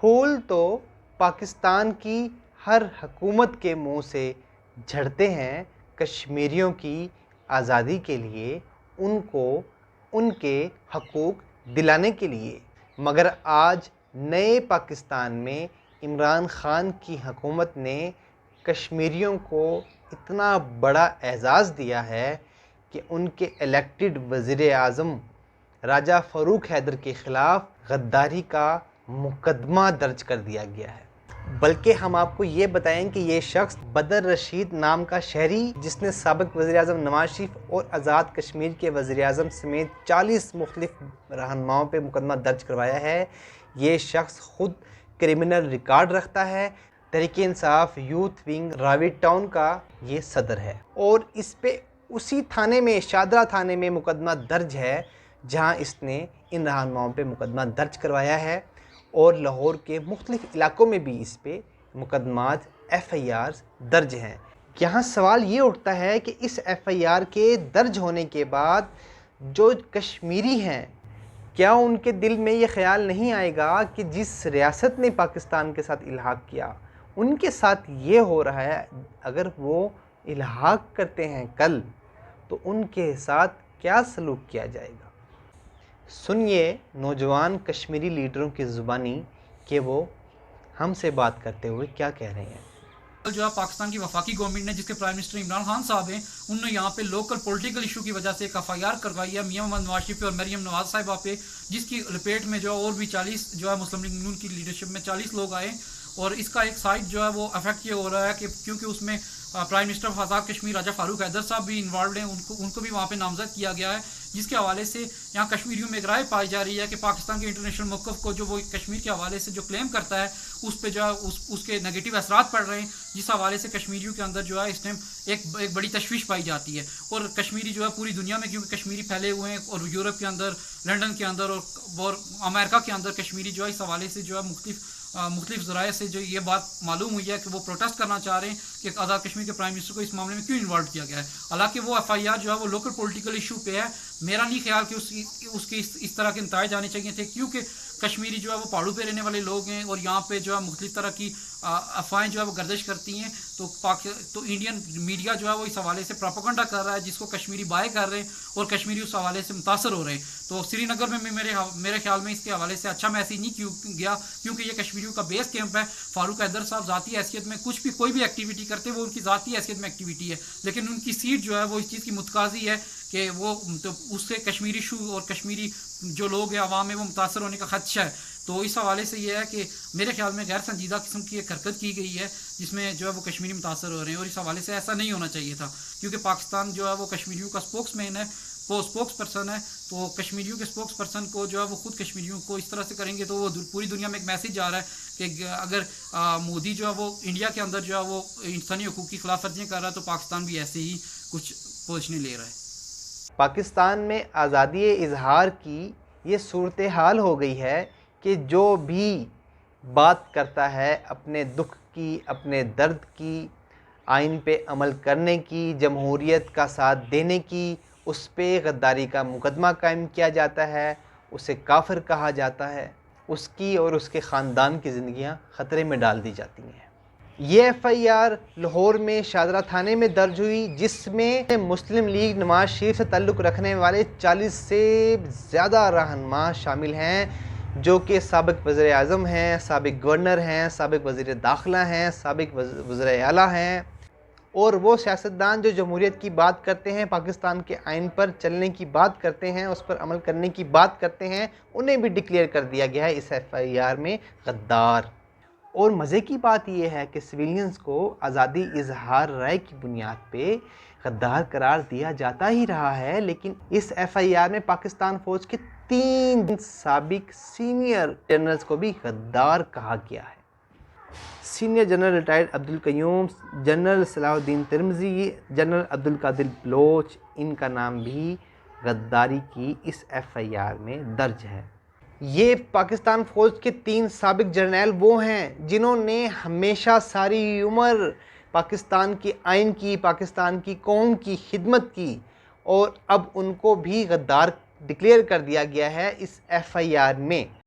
پھول تو پاکستان کی ہر حکومت کے منہ سے جھڑتے ہیں کشمیریوں کی آزادی کے لیے، ان کو ان کے حقوق دلانے کے لیے، مگر آج نئے پاکستان میں عمران خان کی حکومت نے کشمیریوں کو اتنا بڑا اعزاز دیا ہے کہ ان کے الیکٹڈ وزیر اعظم راجہ فاروق حیدر کے خلاف غداری کا مقدمہ درج کر دیا گیا ہے۔ بلکہ ہم آپ کو یہ بتائیں کہ یہ شخص بدر رشید نام کا شہری، جس نے سابق وزیر اعظم نواز شریف اور آزاد کشمیر کے وزیر اعظم سمیت 40 مختلف رہنماؤں پہ مقدمہ درج کروایا ہے، یہ شخص خود کرمنل ریکارڈ رکھتا ہے۔ تحریک انصاف یوتھ ونگ راوی ٹاؤن کا یہ صدر ہے، اور اس پہ اسی تھانے میں، شادرہ تھانے میں مقدمہ درج ہے جہاں اس نے ان رہنماؤں پہ مقدمہ درج کروایا ہے، اور لاہور کے مختلف علاقوں میں بھی اس پہ مقدمات FIRs درج ہیں۔ یہاں سوال یہ اٹھتا ہے کہ اس FIR کے درج ہونے کے بعد جو کشمیری ہیں، کیا ان کے دل میں یہ خیال نہیں آئے گا کہ جس ریاست نے پاکستان کے ساتھ الحاق کیا، ان کے ساتھ یہ ہو رہا ہے، اگر وہ الحاق کرتے ہیں کل تو ان کے ساتھ کیا سلوک کیا جائے گا؟ سنیے نوجوان کشمیری لیڈروں کی زبانی کہ وہ ہم سے بات کرتے ہوئے کیا کہہ رہے ہیں۔ جو ہے پاکستان کی وفاقی گورنمنٹ نے، جس کے پرائم منسٹر عمران خان صاحب ہیں، انہوں نے یہاں پہ لوکل پولیٹیکل ایشو کی وجہ سے ایک FIR کروائی ہے میاں محمد نواز شریف پہ اور مریم نواز صاحبہ پہ، جس کی لپیٹ میں جو ہے اور بھی 40 جو ہے مسلم لیگ نون کی لیڈرشپ میں 40 لوگ آئے، اور اس کا ایک سائڈ جو ہے وہ افیکٹ یہ ہو رہا ہے کہ کیونکہ اس میں prime minister of Azad Kashmir راجہ فاروق حیدر صاحب بھی انوالوڈ ہیں، ان کو بھی وہاں پہ نامزد کیا گیا ہے، جس کے حوالے سے یہاں کشمیریوں میں ایک رائے پائی جا رہی ہے کہ پاکستان کے انٹرنیشنل موقف کو جو وہ کشمیر کے حوالے سے جو کلیم کرتا ہے، اس پہ جو ہے اس کے نگیٹو اثرات پڑ رہے ہیں، جس حوالے سے کشمیریوں کے اندر جو ہے اس ٹائم ایک بڑی تشویش پائی جاتی ہے، اور کشمیری جو ہے پوری دنیا میں، کیونکہ کشمیری پھیلے ہوئے ہیں، اور یورپ کے اندر، لنڈن کے اندر اور امریکہ کے اندر کشمیری جو ہے اس حوالے سے جو ہے مختلف ذرائع سے جو یہ بات معلوم ہوئی ہے کہ وہ پروٹیسٹ کرنا چاہ رہے ہیں کہ آزاد کشمیر کے پرائم منسٹر کو اس معاملے میں کیوں انوالو کیا گیا ہے، حالانکہ وہ FIR جو ہے وہ لوکل پولیٹیکل ایشو پہ ہے۔ میرا نہیں خیال کہ اس کے اس طرح کے نتائج آنے چاہیے تھے، کیونکہ کشمیری جو ہے وہ پہاڑوں پہ رہنے والے لوگ ہیں، اور یہاں پہ جو ہے مختلف طرح کی افواہیں جو ہے وہ گردش کرتی ہیں، تو انڈین میڈیا جو ہے وہ اس حوالے سے پروپیگنڈا کر رہا ہے، جس کو کشمیری بائے کر رہے ہیں، اور کشمیری اس حوالے سے متاثر ہو رہے ہیں۔ تو سری نگر میں میرے خیال میں اس کے حوالے سے اچھا میسیج نہیں گیا، کیونکہ یہ کشمیریوں کا بیس کیمپ ہے۔ فاروق حیدر صاحب ذاتی حیثیت میں کوئی بھی ایکٹیویٹی کرتے، وہ ان کی ذاتی حیثیت میں ایکٹیویٹی ہے، لیکن ان کی سیٹ جو ہے وہ اس چیز کی متقاضی ہے کہ وہ تو اس سے کشمیری ایشو اور کشمیری جو لوگ ہیں عوام میں وہ متاثر ہونے کا خدشہ ہے۔ تو اس حوالے سے یہ ہے کہ میرے خیال میں غیر سنجیدہ قسم کی ایک حرکت کی گئی ہے، جس میں جو ہے وہ کشمیری متاثر ہو رہے ہیں، اور اس حوالے سے ایسا نہیں ہونا چاہیے تھا، کیونکہ پاکستان جو ہے وہ کشمیریوں کا اسپوکس مین ہے، وہ اسپوکس پرسن ہے، تو کشمیریوں کے اسپوکس پرسن کو جو ہے وہ خود کشمیریوں کو اس طرح سے کریں گے تو وہ پوری دنیا میں ایک میسیج جا رہا ہے کہ اگر مودی جو ہے وہ انڈیا کے اندر جو ہے وہ انسانی حقوق کی خلاف ورزیاں کر رہا ہے، تو پاکستان بھی ایسے ہی کچھ پوزیشنیں لے رہا ہے۔ پاکستان میں آزادی اظہار کی یہ صورتحال ہو گئی ہے کہ جو بھی بات کرتا ہے اپنے دکھ کی، اپنے درد کی، آئین پہ عمل کرنے کی، جمہوریت کا ساتھ دینے کی، اس پہ غداری کا مقدمہ قائم کیا جاتا ہے، اسے کافر کہا جاتا ہے، اس کی اور اس کے خاندان کی زندگیاں خطرے میں ڈال دی جاتی ہیں۔ یہ FIR لاہور میں شادرہ تھانے میں درج ہوئی، جس میں مسلم لیگ نواز شریف سے تعلق رکھنے والے 40 سے زیادہ رہنما شامل ہیں، جو کہ سابق وزیر اعظم ہیں، سابق گورنر ہیں، سابق وزیر داخلہ ہیں، سابق وزراء اعلیٰ ہیں، اور وہ سیاستدان جو جمہوریت کی بات کرتے ہیں، پاکستان کے آئین پر چلنے کی بات کرتے ہیں، اس پر عمل کرنے کی بات کرتے ہیں، انہیں بھی ڈکلیئر کر دیا گیا ہے اس FIR میں غدار۔ اور مزے کی بات یہ ہے کہ سویلینز کو آزادی اظہار رائے کی بنیاد پہ غدار قرار دیا جاتا ہی رہا ہے، لیکن اس FIR میں پاکستان فوج کے 3 سابق سینئر جنرلز کو بھی غدار کہا گیا ہے۔ Senior general retired Abdul Qayyum, general صلاح الدین ترمذی، جنرل عبدالقادر بلوچ، ان کا نام بھی غداری کی اس FIR میں درج ہے۔ یہ پاکستان فوج کے 3 سابق جرنیل وہ ہیں جنہوں نے ہمیشہ ساری عمر پاکستان کے آئین کی، پاکستان کی قوم کی خدمت کی، اور اب ان کو بھی غدار ڈکلیئر کر دیا گیا ہے اس FIR میں۔